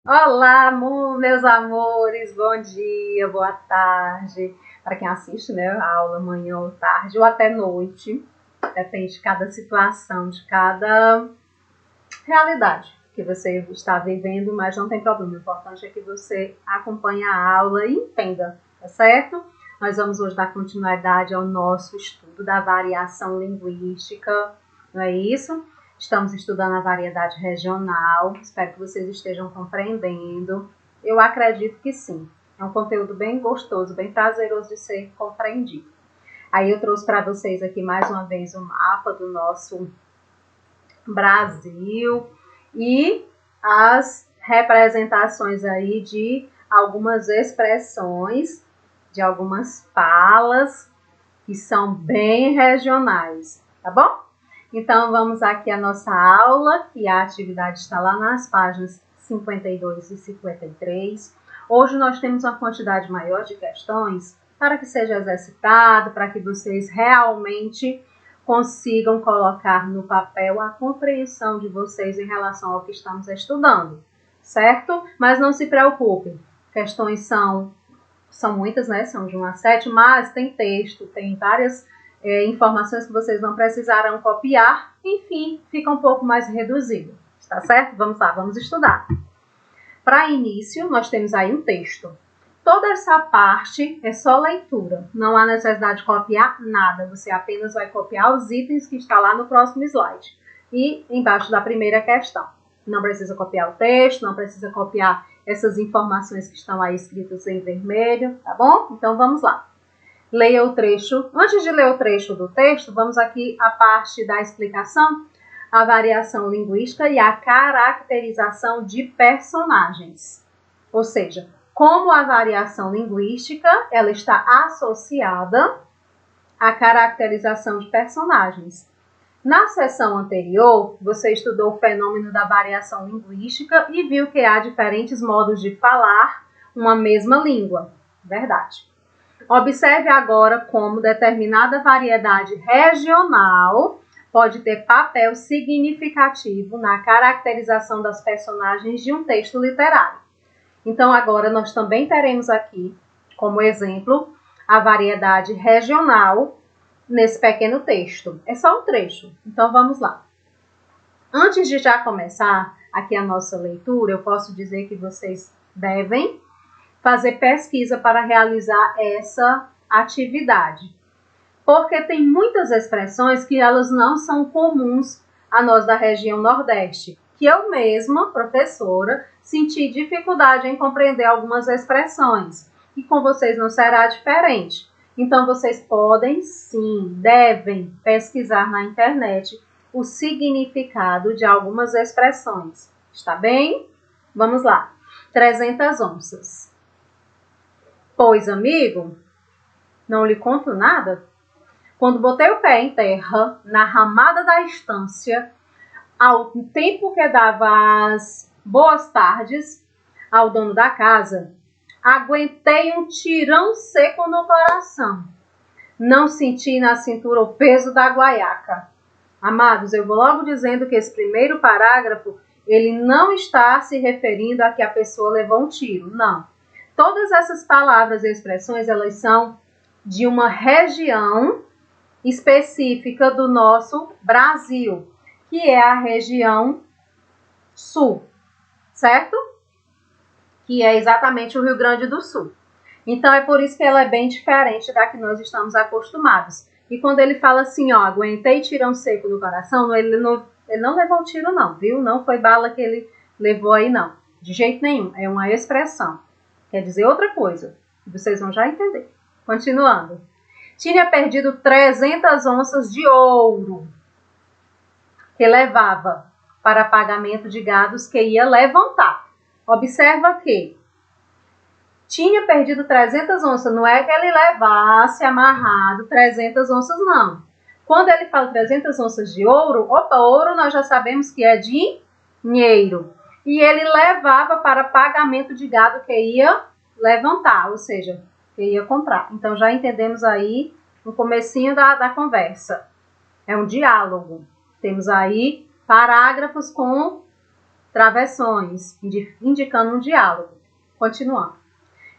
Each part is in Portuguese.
Olá, meus amores, bom dia, boa tarde. Para quem assiste, né, a aula manhã ou tarde ou até noite, depende de cada situação, de cada realidade que você está vivendo, mas não tem problema. O importante é que você acompanhe a aula e entenda, tá certo? Nós vamos hoje dar continuidade ao nosso estudo da variação linguística, não é isso? Estamos estudando a variedade regional, espero que vocês estejam compreendendo. Eu acredito que sim. É um conteúdo bem gostoso, bem prazeroso de ser compreendido. Aí eu trouxe para vocês aqui mais uma vez o mapa do nosso Brasil e as representações aí de algumas expressões, de algumas falas que são bem regionais, tá bom? Então, vamos aqui à nossa aula, e a atividade está lá nas páginas 52 e 53. Hoje nós temos uma quantidade maior de questões para que seja exercitado, para que vocês realmente consigam colocar no papel a compreensão de vocês em relação ao que estamos estudando, certo? Mas não se preocupem, questões são muitas, né? São de 1 a 7, mas tem texto, tem várias informações que vocês não precisarão copiar, enfim, fica um pouco mais reduzido, tá certo? Vamos lá, vamos estudar. Para início, nós temos aí um texto. Toda essa parte é só leitura, não há necessidade de copiar nada, você apenas vai copiar os itens que está lá no próximo slide e embaixo da primeira questão. Não precisa copiar o texto, não precisa copiar essas informações que estão aí escritas em vermelho, tá bom? Então vamos lá. Leia o trecho. Antes de ler o trecho do texto, vamos aqui à parte da explicação, a variação linguística e a caracterização de personagens. Ou seja, como a variação linguística ela está associada à caracterização de personagens. Na sessão anterior, você estudou o fenômeno da variação linguística e viu que há diferentes modos de falar uma mesma língua. Verdade. Observe agora como determinada variedade regional pode ter papel significativo na caracterização das personagens de um texto literário. Então, agora nós também teremos aqui, como exemplo, a variedade regional nesse pequeno texto. É só um trecho, então vamos lá. Antes de já começar aqui a nossa leitura, eu posso dizer que vocês devem fazer pesquisa para realizar essa atividade. Porque tem muitas expressões que elas não são comuns a nós da região Nordeste, que eu mesma, professora, senti dificuldade em compreender algumas expressões. E com vocês não será diferente. Então, vocês podem, sim, devem pesquisar na internet o significado de algumas expressões. Está bem? Vamos lá. 300 onças. Pois, amigo, não lhe conto nada. Quando botei o pé em terra, na ramada da estância, ao tempo que dava as boas tardes ao dono da casa, aguentei um tirão seco no coração. Não senti na cintura o peso da guaiaca. Amados, eu vou logo dizendo que esse primeiro parágrafo, ele não está se referindo a que a pessoa levou um tiro, não. Todas essas palavras e expressões, elas são de uma região específica do nosso Brasil, que é a região sul, certo? Que é exatamente o Rio Grande do Sul. Então, é por isso que ela é bem diferente da que nós estamos acostumados. E quando ele fala assim, ó, aguentei tirão seco no coração, ele não levou tiro não, viu? Não foi bala que ele levou aí, não. De jeito nenhum, é uma expressão. Quer dizer outra coisa. Vocês vão já entender. Continuando. Tinha perdido 300 onças de ouro que levava para pagamento de gados que ia levantar. Observa que tinha perdido 300 onças, não é que ele levasse amarrado 300 onças, não. Quando ele fala 300 onças de ouro, opa, ouro nós já sabemos que é dinheiro. E ele levava para pagamento de gado que ia levantar, ou seja, que ia comprar. Então já entendemos aí no comecinho da conversa. É um diálogo. Temos aí parágrafos com travessões, indicando um diálogo. Continuando.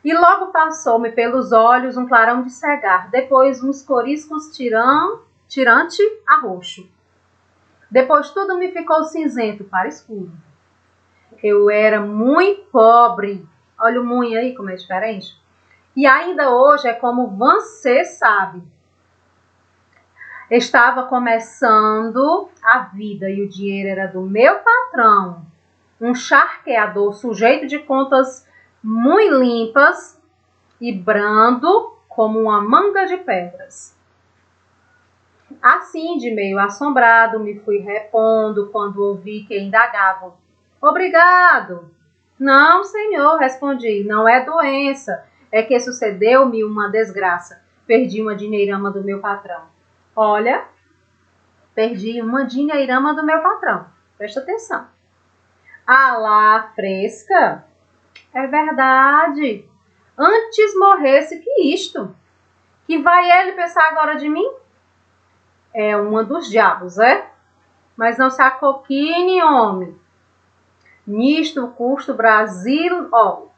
E logo passou-me pelos olhos um clarão de cegar, depois uns coriscos tirante a roxo. Depois tudo me ficou cinzento para escuro. Eu era muito pobre. Olha o muito aí como é diferente. E ainda hoje é como você sabe. Estava começando a vida e o dinheiro era do meu patrão. Um charqueador sujeito de contas muito limpas e brando como uma manga de pedras. Assim, de meio assombrado, me fui repondo quando ouvi que indagavam. Obrigado. Não, senhor, respondi, não é doença. É que sucedeu-me uma desgraça. Perdi uma dinheirama do meu patrão. Olha, perdi uma dinheirama do meu patrão. Presta atenção. Ah lá, fresca? É verdade. Antes morresse que isto. Que vai ele pensar agora de mim? É uma dos diabos, é? Mas não se acoquine, homem. Nisto o custo Brasil,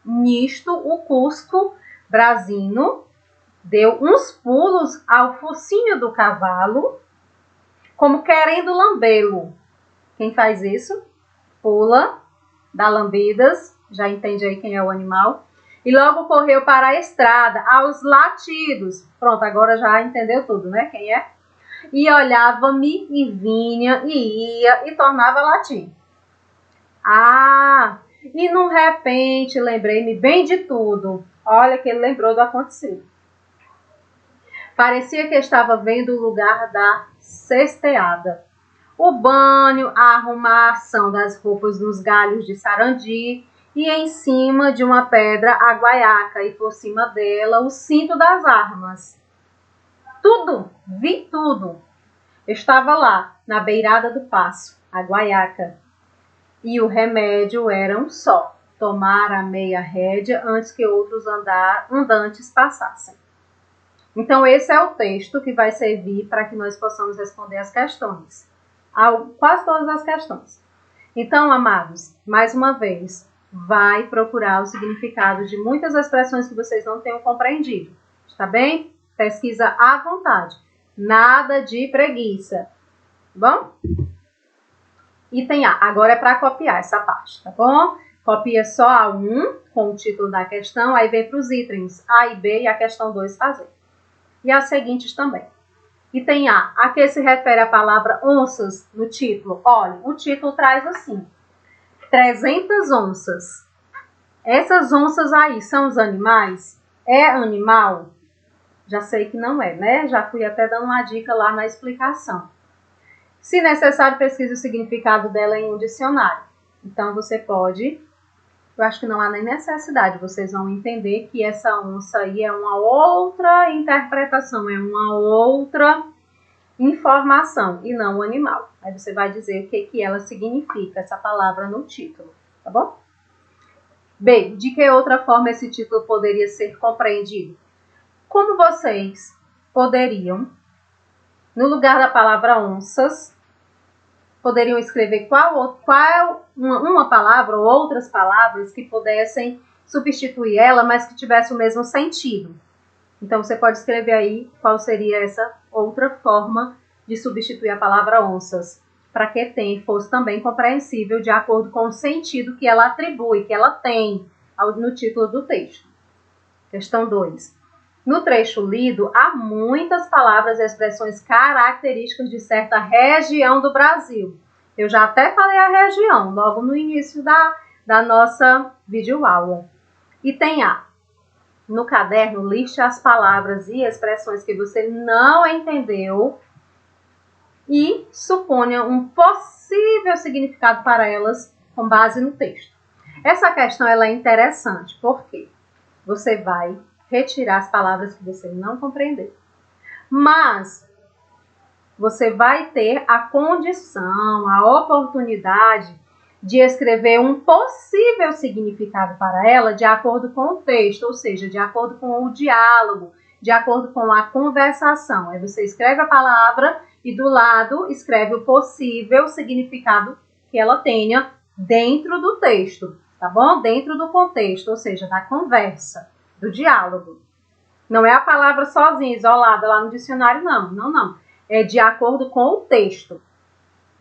nisto o Cusco Brasino deu uns pulos ao focinho do cavalo, como querendo lambê-lo. Quem faz isso? Pula, dá lambidas, já entende aí quem é o animal, e logo correu para a estrada, aos latidos. Pronto, agora já entendeu tudo, né? Quem é? E olhava-me, e vinha, e ia, e tornava a latir. Ah, e num repente lembrei-me bem de tudo. Olha que ele lembrou do acontecido. Parecia que estava vendo o lugar da cesteada. O banho, a arrumação das roupas nos galhos de sarandi e em cima de uma pedra a guaiaca e por cima dela o cinto das armas. Tudo, vi tudo. Estava lá, na beirada do passo, a guaiaca. E o remédio era um só, tomar a meia rédea antes que outros andantes passassem. Então, esse é o texto que vai servir para que nós possamos responder as questões. Quase todas as questões. Então, amados, mais uma vez, vai procurar o significado de muitas expressões que vocês não tenham compreendido. Está bem? Pesquisa à vontade. Nada de preguiça. Bom? Item A. Agora é para copiar essa parte, tá bom? Copia só a 1 com o título da questão, aí vem para os itens A e B e a questão 2 fazer. E as seguintes também. Item A. A que se refere a palavra onças no título? Olha, o título traz assim. 300 onças. Essas onças aí são os animais? É animal? Já sei que não é, né? Já fui até dando uma dica lá na explicação. Se necessário, pesquise o significado dela em um dicionário. Então, você pode... Eu acho que não há nem necessidade. Vocês vão entender que essa onça aí é uma outra interpretação, é uma outra informação e não o animal. Aí você vai dizer o que ela significa, essa palavra no título, tá bom? B. De que outra forma esse título poderia ser compreendido? Como vocês poderiam, no lugar da palavra onças, poderiam escrever qual uma palavra ou outras palavras que pudessem substituir ela, mas que tivesse o mesmo sentido. Então, você pode escrever aí qual seria essa outra forma de substituir a palavra onças, para que fosse também compreensível de acordo com o sentido que ela atribui, que ela tem no título do texto. Questão 2. No trecho lido, há muitas palavras e expressões características de certa região do Brasil. Eu já até falei a região, logo no início da nossa videoaula. Item A. No caderno, liste as palavras e expressões que você não entendeu e suponha um possível significado para elas com base no texto. Essa questão ela é interessante, porque você vai retirar as palavras que você não compreendeu. Mas você vai ter a condição, a oportunidade de escrever um possível significado para ela de acordo com o texto, ou seja, de acordo com o diálogo, de acordo com a conversação. Aí você escreve a palavra e do lado escreve o possível significado que ela tenha dentro do texto, tá bom? Dentro do contexto, ou seja, da conversa, do diálogo. Não é a palavra sozinha, isolada lá no dicionário, não. Não, não. É de acordo com o texto,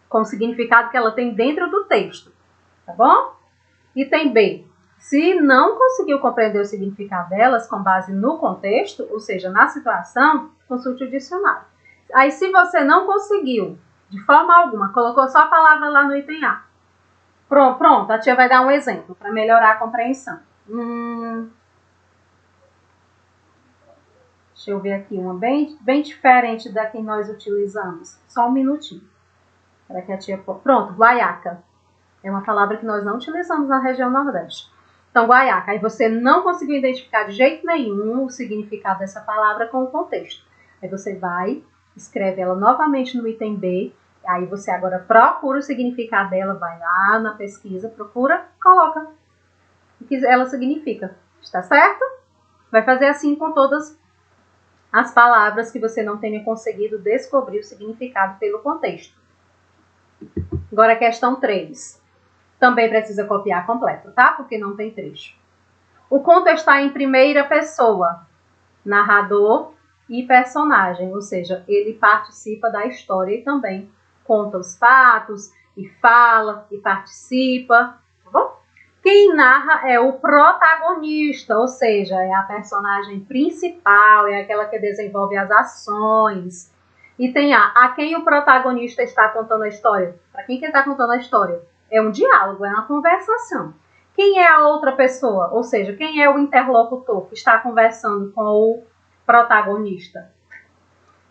com o significado que ela tem dentro do texto, tá bom? Item B. Se não conseguiu compreender o significado delas com base no contexto, ou seja, na situação, consulte o dicionário. Aí, se você não conseguiu, de forma alguma, colocou só a palavra lá no item A. Pronto, a tia vai dar um exemplo para melhorar a compreensão. Deixa eu ver aqui uma bem diferente da que nós utilizamos. Só um minutinho. Para que a tia... Pronto, guaiaca. É uma palavra que nós não utilizamos na região Nordeste. Então, guaiaca. Aí você não conseguiu identificar de jeito nenhum o significado dessa palavra com o contexto. Aí você vai, escreve ela novamente no item B. Aí você agora procura o significado dela, vai lá na pesquisa, procura, coloca o que ela significa. Está certo? Vai fazer assim com todas as palavras que você não tenha conseguido descobrir o significado pelo contexto. Agora a questão 3. Também precisa copiar completo, tá? Porque não tem trecho. O conto está em primeira pessoa, narrador e personagem, ou seja, ele participa da história e também conta os fatos e fala e participa, tá bom? Quem narra é o protagonista, ou seja, é a personagem principal, é aquela que desenvolve as ações. E tem a quem o protagonista está contando a história. Para quem que ele está contando a história? É um diálogo, é uma conversação. Quem é a outra pessoa? Ou seja, quem é o interlocutor que está conversando com o protagonista?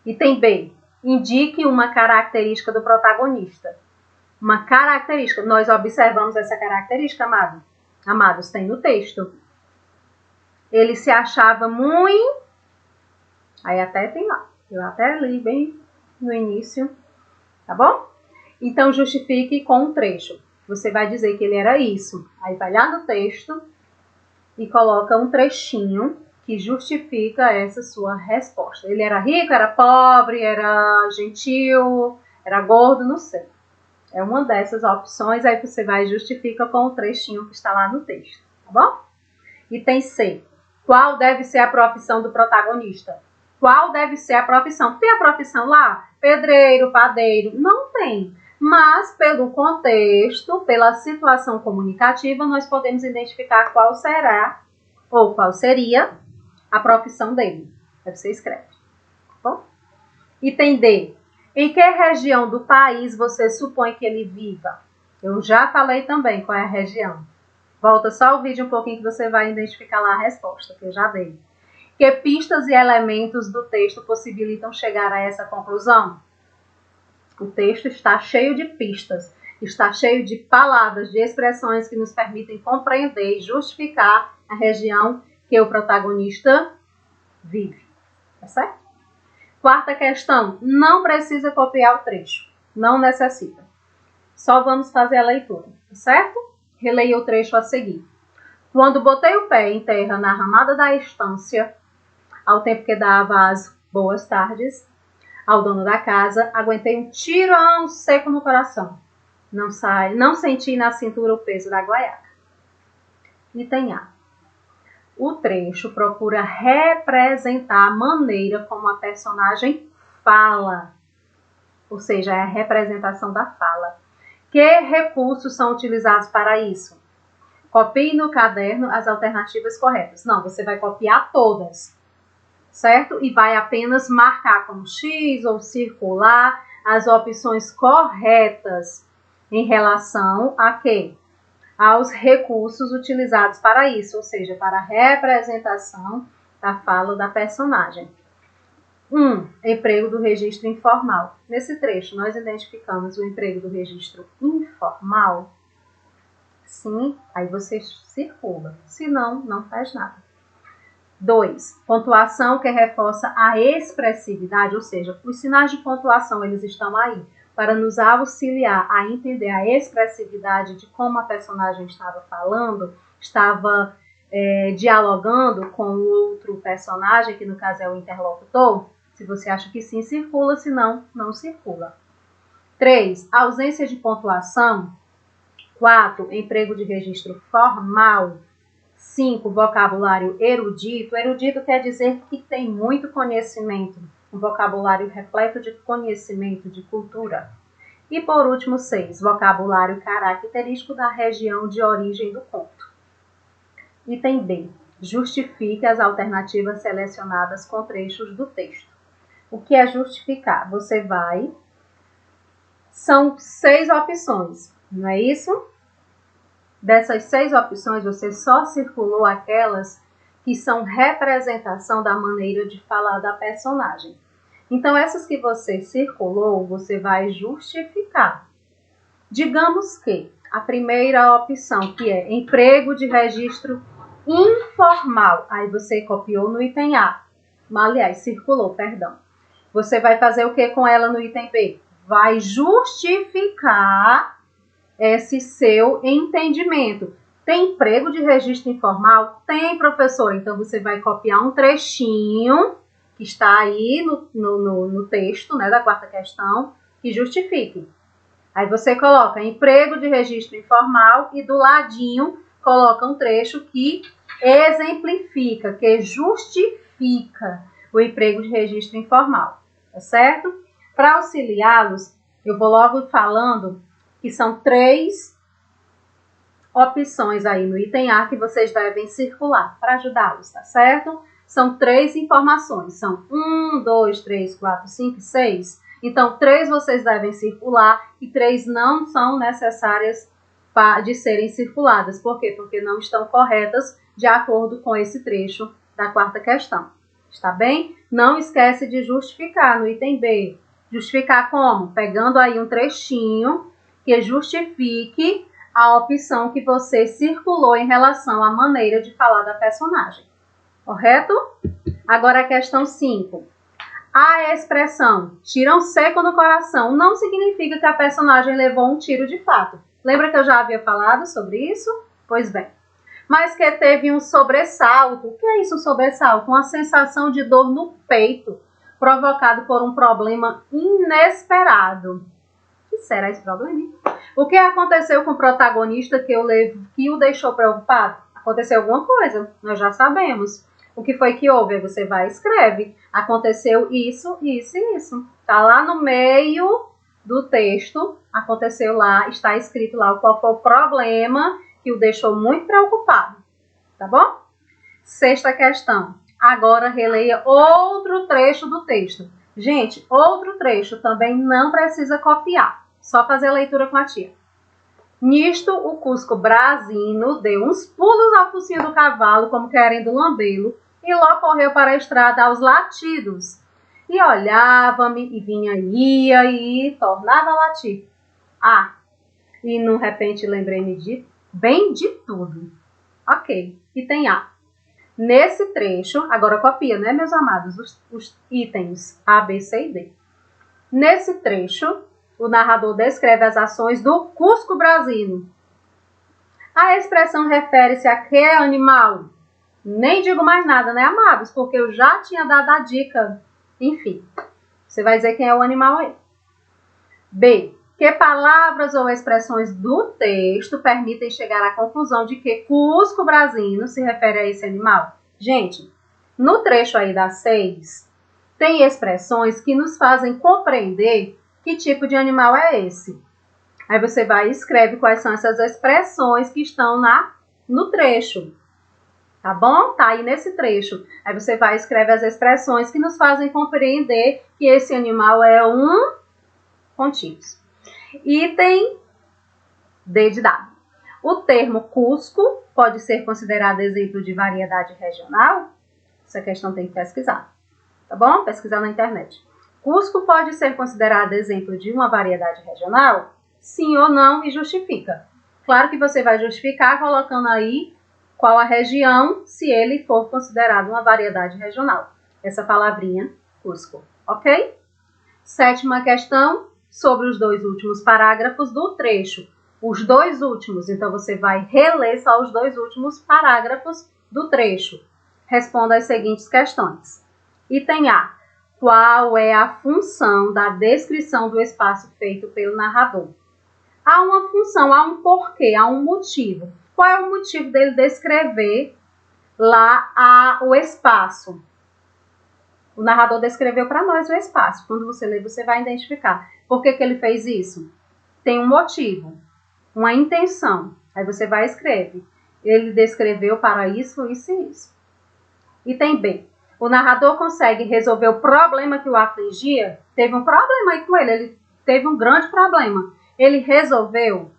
Item B. Indique uma característica do protagonista. Uma característica. Nós observamos essa característica, amados, tem no texto. Ele se achava muito... Aí até tem lá. Eu até li bem no início. Tá bom? Então, justifique com um trecho. Você vai dizer que ele era isso. Aí vai lá no texto e coloca um trechinho que justifica essa sua resposta. Ele era rico, era pobre, era gentil, era gordo, não sei. É uma dessas opções, aí você vai e justifica com o trechinho que está lá no texto, tá bom? Item C. Qual deve ser a profissão do protagonista? Qual deve ser a profissão? Tem a profissão lá? Pedreiro, padeiro? Não tem. Mas, pelo contexto, pela situação comunicativa, nós podemos identificar qual será ou qual seria a profissão dele. Aí você escreve. Tá bom? Item D. Em que região do país você supõe que ele viva? Eu já falei também qual é a região. Volta só o vídeo um pouquinho que você vai identificar lá a resposta, que eu já dei. Que pistas e elementos do texto possibilitam chegar a essa conclusão? O texto está cheio de pistas, está cheio de palavras, de expressões que nos permitem compreender e justificar a região que o protagonista vive. Tá certo? Quarta questão, não precisa copiar o trecho, não necessita. Só vamos fazer a leitura, tá certo? Releia o trecho a seguir. Quando botei o pé em terra na ramada da estância, ao tempo que dava as boas tardes ao dono da casa, aguentei um tirão seco no coração. Não senti na cintura o peso da guaiaca. Item A. O trecho procura representar a maneira como a personagem fala, ou seja, é a representação da fala. Que recursos são utilizados para isso? Copie no caderno as alternativas corretas. Não, você vai copiar todas, certo? E vai apenas marcar como X ou circular as opções corretas em relação a quê? Aos recursos utilizados para isso, ou seja, para a representação da fala da personagem. 1. Emprego do registro informal. Nesse trecho, nós identificamos o emprego do registro informal. Sim, aí você circula. Se não, não faz nada. 2. Pontuação que reforça a expressividade, ou seja, os sinais de pontuação eles estão aí para nos auxiliar a entender a expressividade de como a personagem estava falando, estava dialogando com o outro personagem, que no caso é o interlocutor. Se você acha que sim, circula, se não, não circula. 3. Ausência de pontuação 4. Emprego de registro formal. 5. Vocabulário erudito. Erudito quer dizer que tem muito conhecimento. Um vocabulário repleto de conhecimento, de cultura. E por último, 6. Vocabulário característico da região de origem do conto. Item B. Justifique as alternativas selecionadas com trechos do texto. O que é justificar? Você vai... São 6 opções, não é isso? Dessas 6 opções, você só circulou aquelas que são representação da maneira de falar da personagem. Então, essas que você circulou, você vai justificar. Digamos que a primeira opção, que é emprego de registro informal, aí você copiou no item A. Aliás, circulou, perdão. Você vai fazer o que com ela no item B? Vai justificar esse seu entendimento. Tem emprego de registro informal? Tem, professor. Então, você vai copiar um trechinho que está aí no texto, né, da quarta questão, que justifique. Aí você coloca emprego de registro informal e do ladinho coloca um trecho que exemplifica, que justifica o emprego de registro informal, tá certo? Para auxiliá-los, eu vou logo falando que são 3 opções aí no item A que vocês devem circular para ajudá-los, tá certo? São 3 informações, são 1, 2, 3, 4, 5, 6. Então, 3 vocês devem circular e 3 não são necessárias de serem circuladas. Por quê? Porque não estão corretas de acordo com esse trecho da quarta questão. Está bem? Não esquece de justificar no item B. Justificar como? Pegando aí um trechinho que justifique a opção que você circulou em relação à maneira de falar da personagem. Correto? Agora a questão 5. A expressão tiro seco no coração não significa que a personagem levou um tiro de fato. Lembra que eu já havia falado sobre isso? Pois bem. Mas que teve um sobressalto. O que é isso, um sobressalto? Uma sensação de dor no peito, provocado por um problema inesperado. O que será esse problema? O que aconteceu com o protagonista que o deixou preocupado? Aconteceu alguma coisa, nós já sabemos. O que foi que houve? Você vai e escreve. Aconteceu isso, isso e isso. Está lá no meio do texto, aconteceu lá, está escrito lá qual foi o problema que o deixou muito preocupado. Tá bom? 6ª questão. Agora releia outro trecho do texto. Gente, outro trecho também não precisa copiar. Só fazer a leitura com a tia. Nisto, o Cusco Brasino deu uns pulos ao focinho do cavalo, como querendo lambê-lo, e logo correu para a estrada aos latidos. E olhava-me, e vinha, ia, e tornava a latir. Ah, e de repente lembrei-me bem de tudo. Ok, e tem A. Nesse trecho, agora copia, né, meus amados, os itens A, B, C e D. Nesse trecho, o narrador descreve as ações do Cusco Brasino. A expressão refere-se a que animal? Nem digo mais nada, né, amados? Porque eu já tinha dado a dica. Enfim, você vai dizer quem é o animal aí. B. Que palavras ou expressões do texto permitem chegar à conclusão de que Cusco Brasino se refere a esse animal? Gente, no trecho aí da 6, tem expressões que nos fazem compreender que tipo de animal é esse. Aí você vai e escreve quais são essas expressões que estão no trecho. Tá bom? Tá aí nesse trecho. Aí você vai e escreve as expressões que nos fazem compreender que esse animal é um... Pontinhos. Item D de dado. O termo Cusco pode ser considerado exemplo de variedade regional? Essa questão tem que pesquisar. Tá bom? Pesquisar na internet. Cusco pode ser considerado exemplo de uma variedade regional? Sim ou não, e justifica. Claro que você vai justificar colocando aí qual a região, se ele for considerado uma variedade regional. Essa palavrinha, Cusco. Ok? 7ª questão, sobre os 2 últimos parágrafos do trecho. Os 2 últimos, então você vai reler só os 2 últimos parágrafos do trecho. Responda as seguintes questões. Item A. Qual é a função da descrição do espaço feito pelo narrador? há uma função, há um porquê, há um motivo. Qual é o motivo dele descrever lá o espaço? O narrador descreveu para nós o espaço. Quando você lê, você vai identificar. Por que ele fez isso? Tem um motivo, uma intenção. Aí você vai e escreve. Ele descreveu para isso, isso e isso. Item B. O narrador consegue resolver o problema que o afligia? Teve um problema aí com ele teve um grande problema. Ele resolveu?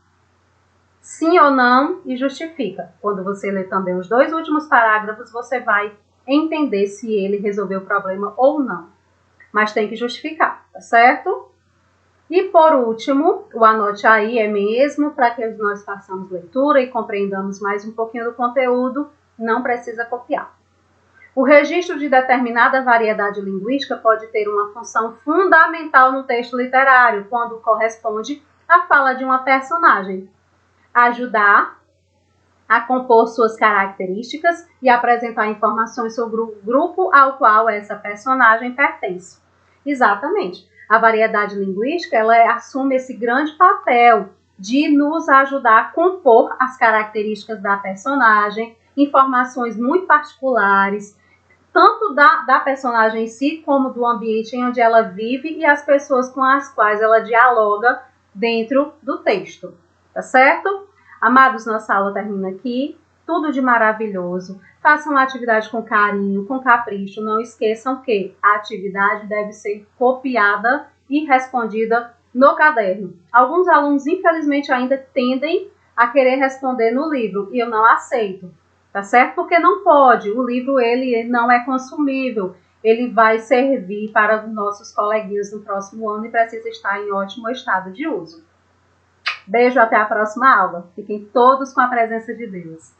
Sim ou não? E justifica. Quando você lê também os 2 últimos parágrafos, você vai entender se ele resolveu o problema ou não. Mas tem que justificar, tá certo? E por último, o anote aí é mesmo para que nós façamos leitura e compreendamos mais um pouquinho do conteúdo, não precisa copiar. O registro de determinada variedade linguística pode ter uma função fundamental no texto literário, quando corresponde à fala de uma personagem. Ajudar a compor suas características e apresentar informações sobre o grupo ao qual essa personagem pertence. Exatamente. A variedade linguística, ela assume esse grande papel de nos ajudar a compor as características da personagem, informações muito particulares, tanto da personagem em si, como do ambiente em onde ela vive e as pessoas com as quais ela dialoga dentro do texto. Tá certo? Amados, nossa aula termina aqui. Tudo de maravilhoso. Façam a atividade com carinho, com capricho. Não esqueçam que a atividade deve ser copiada e respondida no caderno. Alguns alunos, infelizmente, ainda tendem a querer responder no livro e eu não aceito. Tá certo? Porque não pode. O livro ele não é consumível. Ele vai servir para nossos coleguinhas no próximo ano e precisa estar em ótimo estado de uso. Beijo, até a próxima aula. Fiquem todos com a presença de Deus.